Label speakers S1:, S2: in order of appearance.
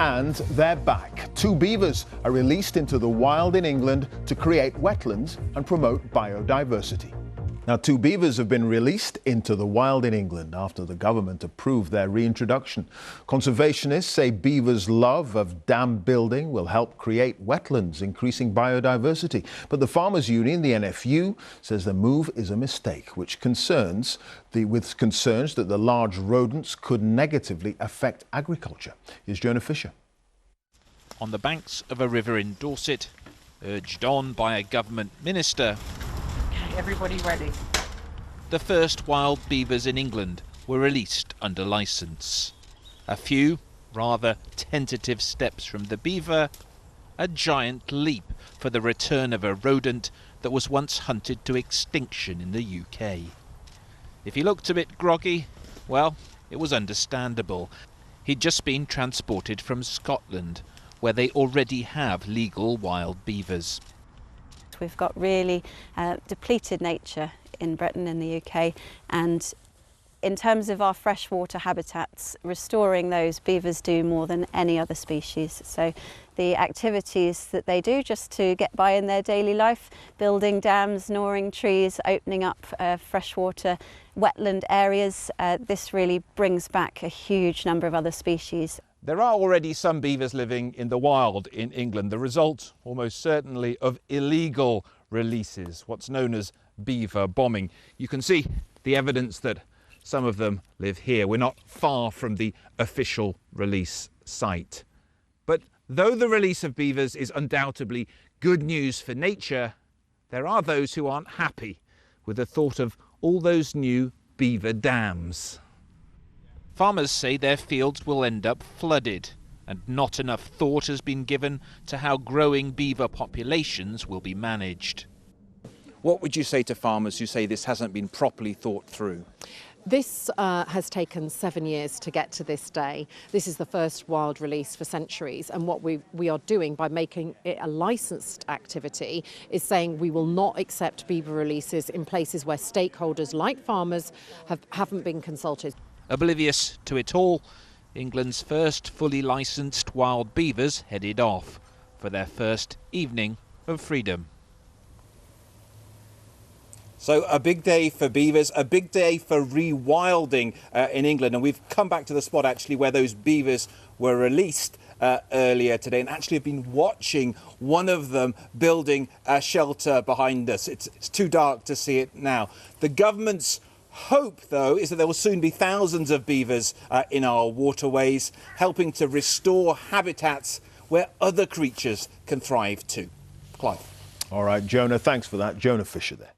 S1: And they're back. 2 beavers are released into the wild in England to create wetlands and promote biodiversity. Now, 2 beavers have been released into the wild in England after the government approved their reintroduction. Conservationists say beavers' love of dam building will help create wetlands, increasing biodiversity. But the Farmers Union, the NFU, says the move is a mistake, with concerns that the large rodents could negatively affect agriculture. Here's Jonah Fisher.
S2: On the banks of a river in Dorset, urged on by a government minister,
S3: everybody ready.
S2: The first wild beavers in England were released under licence. A few rather tentative steps from the beaver, a giant leap for the return of a rodent that was once hunted to extinction in the UK. If he looked a bit groggy, well, it was understandable. He'd just been transported from Scotland, where they already have legal wild beavers.
S4: We've got really depleted nature in Britain, in the UK, and in terms of our freshwater habitats, restoring those, beavers do more than any other species. So the activities that they do just to get by in their daily life, building dams, gnawing trees, opening up freshwater wetland areas, this really brings back a huge number of other species.
S2: There are already some beavers living in the wild in England, the result almost certainly of illegal releases, what's known as beaver bombing. You can see the evidence that some of them live here. We're not far from the official release site. But though the release of beavers is undoubtedly good news for nature, there are those who aren't happy with the thought of all those new beaver dams. Farmers say their fields will end up flooded, and not enough thought has been given to how growing beaver populations will be managed. What would you say to farmers who say this hasn't been properly thought through?
S5: This has taken 7 years to get to this day. This is the first wild release for centuries, and what we are doing by making it a licensed activity is saying we will not accept beaver releases in places where stakeholders like farmers haven't been consulted.
S2: Oblivious to it all, England's first fully licensed wild beavers headed off for their first evening of freedom. So a big day for beavers, a big day for rewilding in England. And we've come back to the spot actually where those beavers were released earlier today, and actually have been watching one of them building a shelter behind us. It's too dark to see it now. The government's hope, though, is that there will soon be thousands of beavers in our waterways, helping to restore habitats where other creatures can thrive too. Clive.
S1: All right, Jonah, thanks for that. Jonah Fisher there.